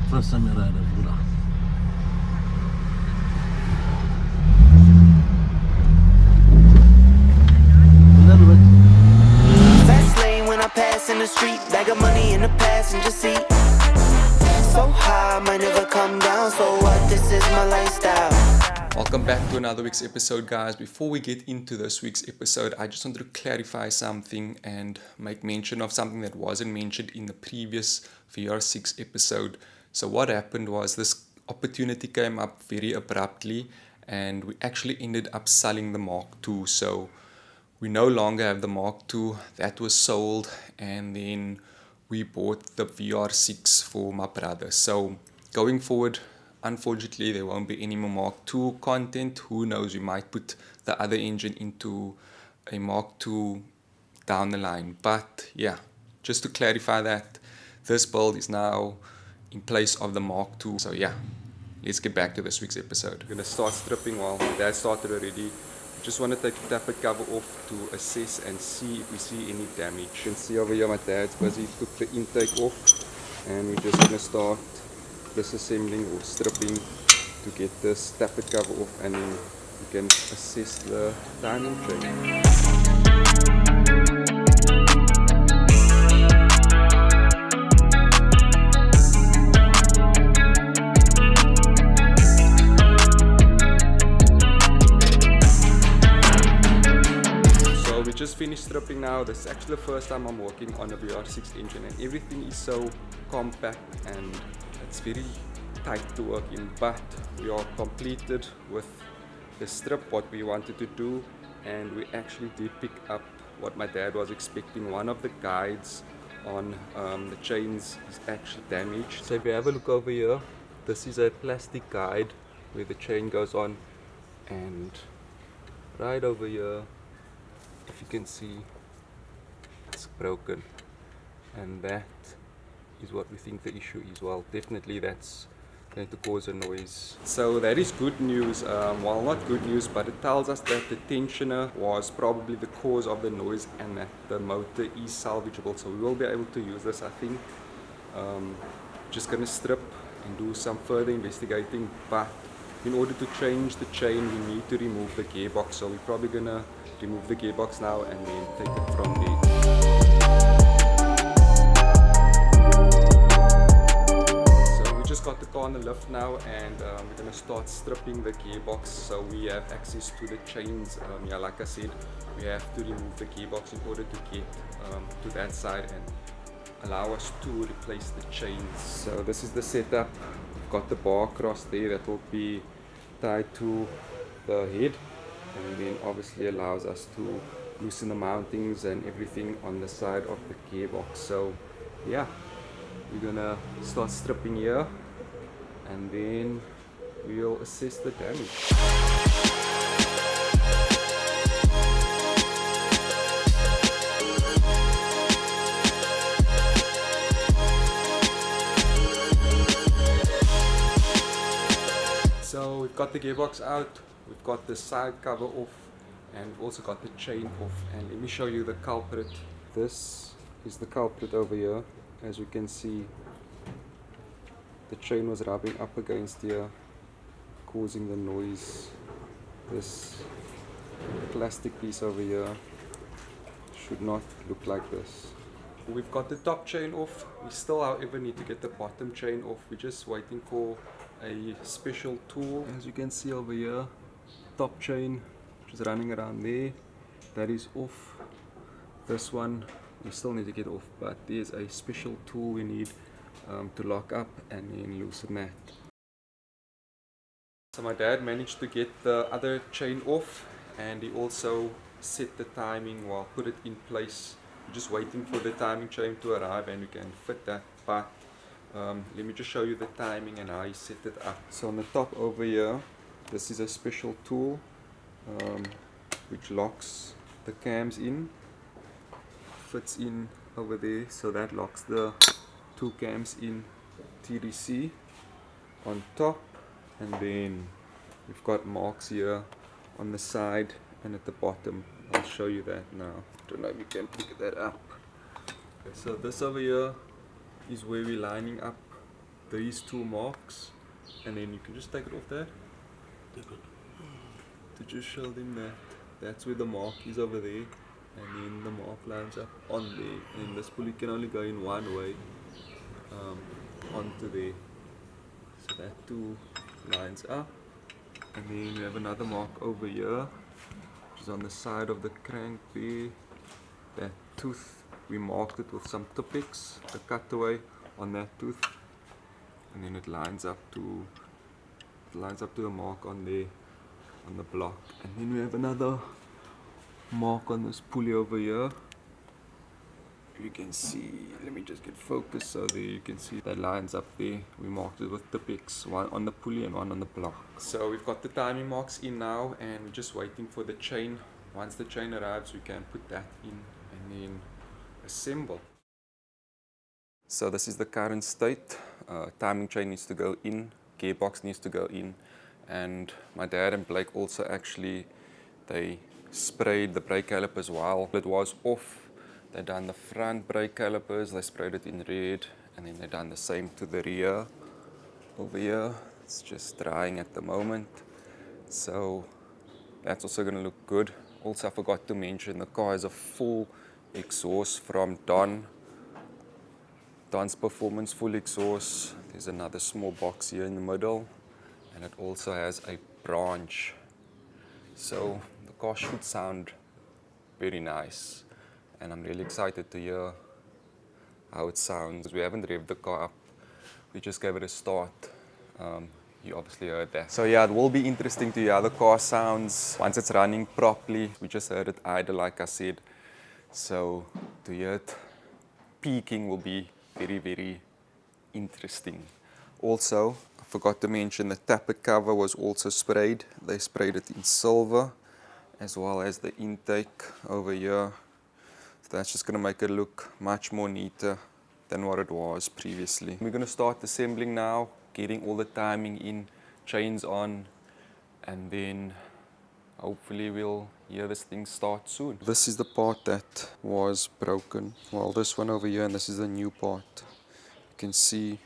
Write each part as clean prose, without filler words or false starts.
First time I ride a Vr6. A little bit. Fast lane when I pass in the street, bag of money in the passenger seat. So high, might never come down, so what, this is my lifestyle. Welcome back to another week's episode, guys. Before we get into this week's episode, I just wanted to clarify something and make mention of something that wasn't mentioned in the previous Vr6 episode. So what happened was this opportunity came up very abruptly and we actually ended up selling the Mark II. So we no longer have the Mark II. That was sold, and then we bought the Vr6 for my brother. So going forward, unfortunately, there won't be any more Mark II content. Who knows, we might put the other engine into a Mark II down the line. But yeah, just to clarify that, this build is now in place of the Mark II. So yeah, let's get back to this week's episode. We're going to start stripping while my dad started already. Just want to take the tappet cover off to assess and see if we see any damage. You can see over here my dad's busy, took the intake off, and we're just going to start disassembling or stripping to get this tappet cover off, and then you can assess the timing chain. So we just finished stripping now. This is actually the first time I'm working on a Vr6 engine, and everything is so compact and it's very tight to work in, but we are completed with the strip, what we wanted to do, and we actually did pick up what my dad was expecting. One of the guides on the chains is actually damaged. So if you have a look over here, this is a plastic guide where the chain goes on, and right over here, if you can see, it's broken, and that is what we think the issue is. Well, definitely that's going to cause a noise. So that is good news. Well, not good news, but it tells us that the tensioner was probably the cause of the noise and that the motor is salvageable. So we will be able to use this, I think. Just going to strip and do some further investigating, but in order to change the chain we need to remove the gearbox. So we're probably going to remove the gearbox now and then take it from there. Got the car on the lift now, and we're going to start stripping the gearbox so we have access to the chains. Yeah, like I said, we have to remove the gearbox in order to get to that side and allow us to replace the chains. So this is the setup. We've got the bar across there that will be tied to the head, and then obviously allows us to loosen the mountings and everything on the side of the gearbox. So yeah, we're gonna start stripping here, and then we'll assess the damage. So we've got the gearbox out, we've got the side cover off, and we've also got the chain off. And let me show you the culprit. This is the culprit over here. As you can see, the chain was rubbing up against here, causing the noise. This plastic piece over here should not look like this. We've got the top chain off. We still, however, need to get the bottom chain off. We're just waiting for a special tool. As you can see over here, top chain, which is running around there, that is off. This one we still need to get off, but there's a special tool we need to lock up and then loosen that. So my dad managed to get the other chain off, and he also set the timing, well, put it in place. We're just waiting for the timing chain to arrive and we can fit that. But let me just show you the timing and how he set it up. So on the top over here, this is a special tool which locks the cams in, fits in over there, so that locks the two cams in TDC on top, and then we've got marks here on the side and at the bottom. I'll show you that now. Don't know if you can pick that up. Okay, so this over here is where we're lining up these two marks, and then you can just take it off there to just show them that that's where the mark is over there, and then the mark lines up on there, and this pulley can only go in one way onto there, so that two lines up. And then we have another mark over here, which is on the side of the crank there. That tooth, we marked it with some Tipex, the cutaway on that tooth, and then it lines up to a mark on there on the block. And then we have another mark on this pulley over here. You can see, let me just get focused, so there you can see that lines up there. We marked it with Tipex, one on the pulley and one on the block. So we've got the timing marks in now, and we're just waiting for the chain. Once the chain arrives, we can put that in and then assemble. So this is the current state. Timing chain needs to go in, gearbox needs to go in, and my dad and Blake also actually, they sprayed the brake calipers while it was off. They done the front brake calipers, they sprayed it in red, and then they done the same to the rear over here. It's just drying at the moment, so that's also going to look good. Also, I forgot to mention, the car has a full exhaust from Don's Performance full exhaust. There's another small box here in the middle, and it also has a branch, so the car should sound very nice. And I'm really excited to hear how it sounds. We haven't revved the car up, we just gave it a start. You obviously heard that. So yeah, it will be interesting to hear how the car sounds once it's running properly. We just heard it idle, like I said. So to hear it peaking will be very, very interesting. Also, I forgot to mention the tappet cover was also sprayed. They sprayed it in silver, as well as the intake over here. That's just going to make it look much more neater than what it was previously. We're going to start assembling now, getting all the timing in, chains on, and then hopefully we'll hear this thing start soon. This is the part that was broken. Well, this one over here, and this is the new part. You can see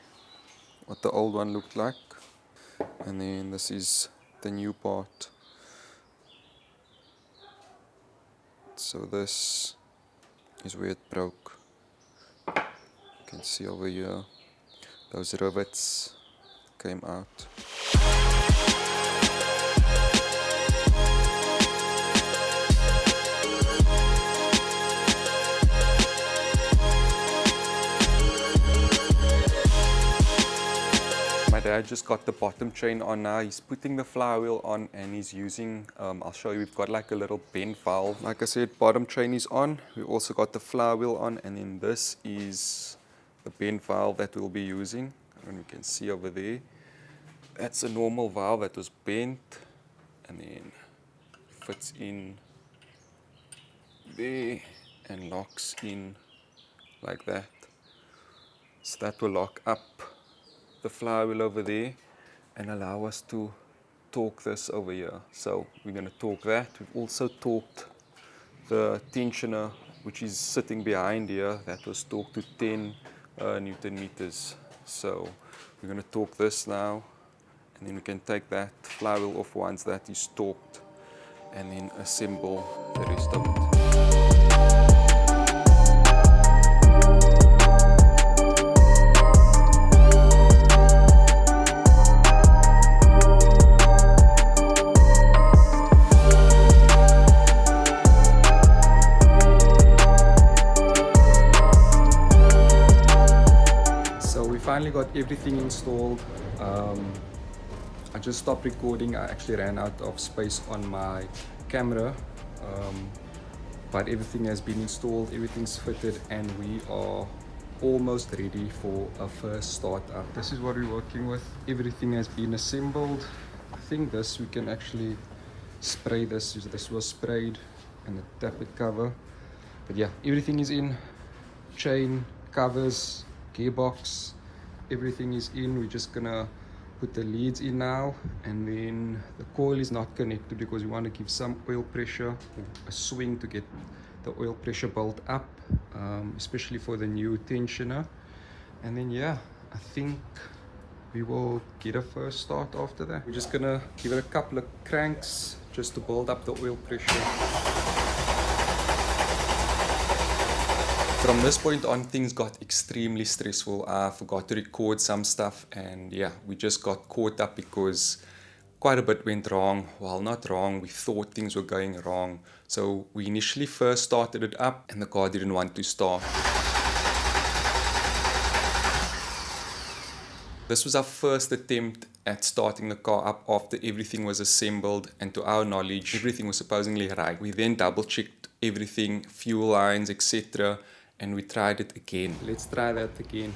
what the old one looked like, and then this is the new part. So this is where it broke. You can see over here, those rivets came out. My dad just got the bottom chain on now. He's putting the flywheel on, and he's using, I'll show you, we've got like a little bend valve. Like I said, bottom chain is on. We also got the flywheel on, and then this is the bend valve that we'll be using. And you can see over there, that's a normal valve that was bent, and then fits in there and locks in like that. So that will lock up the flywheel over there and allow us to torque this over here. So we're going to torque that. We've also torqued the tensioner, which is sitting behind here. That was torqued to 10 Newton meters. So we're going to torque this now, and then we can take that flywheel off once that is torqued, and then assemble the rest of it. Finally got everything installed. I just stopped recording. I actually ran out of space on my camera, but everything has been installed, everything's fitted, and we are almost ready for a first startup. This is what we're working with. Everything has been assembled. I think this we can actually spray this. This was sprayed, and the tappet cover. But yeah, everything is in. Chain, covers, gearbox, everything is in. We're just gonna put the leads in now, and then the coil is not connected because we want to give some oil pressure, or a swing to get the oil pressure built up, especially for the new tensioner. And then yeah, I think we will get a first start after that. We're just gonna give it a couple of cranks just to build up the oil pressure. From this point on, things got extremely stressful. I forgot to record some stuff, and yeah, we just got caught up because quite a bit went wrong. Well, not wrong, we thought things were going wrong. So we initially first started it up and the car didn't want to start. This was our first attempt at starting the car up after everything was assembled, and to our knowledge, everything was supposedly right. We then double checked everything, fuel lines, etc., and we tried it again. Let's try that again.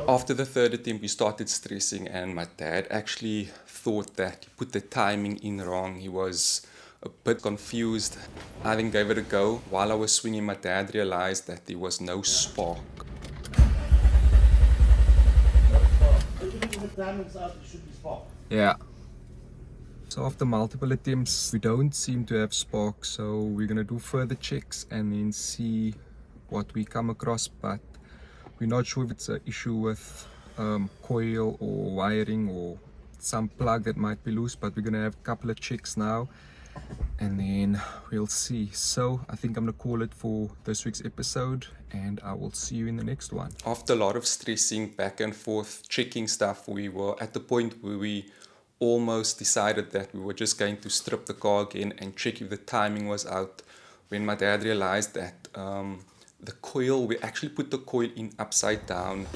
After the third attempt, we started stressing, and my dad actually thought that he put the timing in wrong. He was a bit confused. I then gave it a go. While I was swinging, my dad realized that there was no spark. Yeah. So after multiple attempts, we don't seem to have spark, so we're gonna do further checks and then see what we come across, but we're not sure if it's an issue with coil or wiring or some plug that might be loose, but we're gonna have a couple of checks now and then we'll see. So I think I'm gonna call it for this week's episode, and I will see you in the next one. After a lot of stressing back and forth, checking stuff, we were at the point where we almost decided that we were just going to strip the car again and check if the timing was out, when my dad realized that the coil, we actually put the coil in upside down.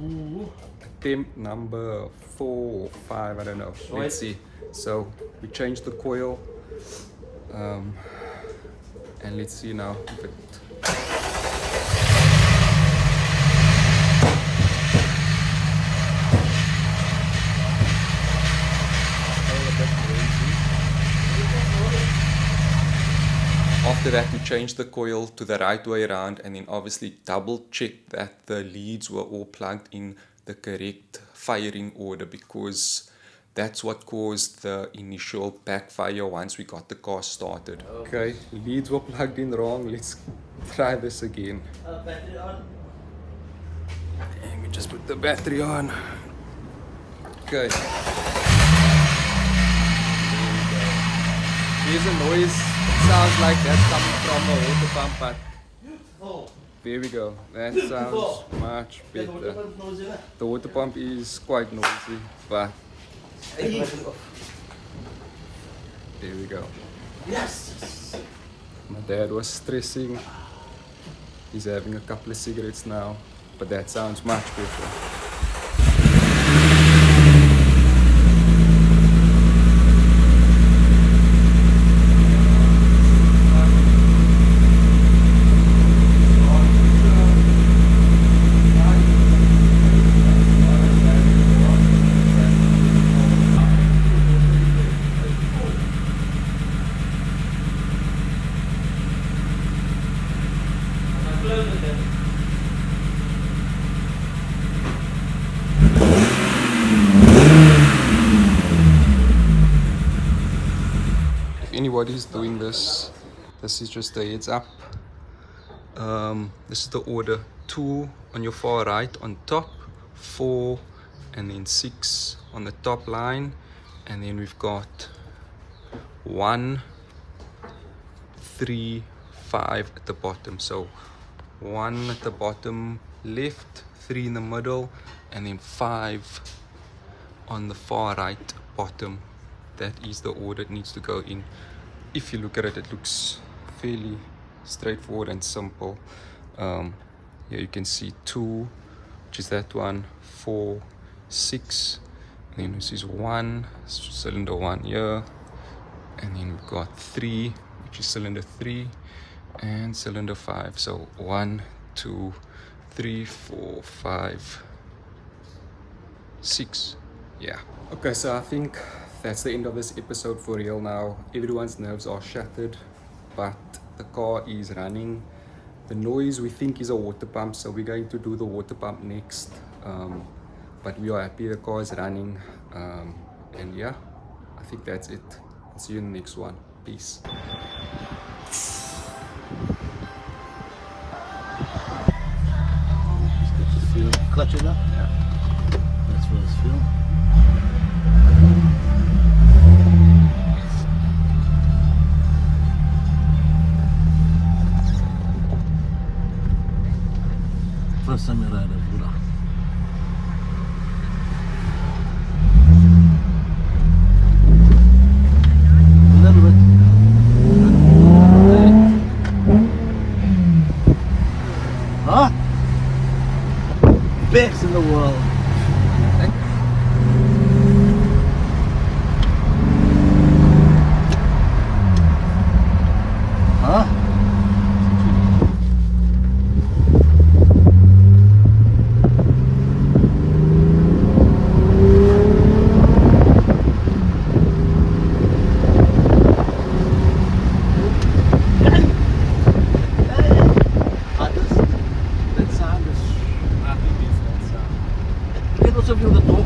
Ooh. Attempt number 4 or 5, I don't know. Let's see. So we changed the coil, and let's see now if it. After that, we changed the coil to the right way around, and then obviously double checked that the leads were all plugged in the correct firing order, because that's what caused the initial backfire once we got the car started. Okay, leads were plugged in wrong. Let's try this again. Battery on. And we just put the battery on. Okay. There's a noise. It sounds like that's coming from a water pump, but there we go. That sounds much better. The water pump is quite noisy, but there we go. Yes! My dad was stressing. He's having a couple of cigarettes now, but that sounds much better. Anybody's doing this, this is just a heads up. This is the order: 2 on your far right on top, 4 and then 6 on the top line, and then we've got 1, 3, 5 at the bottom. So 1 at the bottom left, 3 in the middle, and then 5 on the far right bottom. That is the order it needs to go in. If you look at it, it looks fairly straightforward and simple. Here you can see 2, which is that one, 4, 6, and then this is 1, cylinder 1 here, and then we've got 3, which is cylinder 3, and cylinder 5. So 1, 2, 3, 4, 5, 6. Yeah. Okay, so I think that's the end of this episode for real now. Everyone's nerves are shattered, but the car is running. The noise we think is a water pump, so we're going to do the water pump next. But we are happy the car is running. And yeah, I think that's it. See you in the next one. Peace. Feel clutch it up. Yeah. That's what it's feeling. First time I ride a Vr6. A little bit. Huh? Best in the world. Huh? That sound is... Dit was zoveel de top.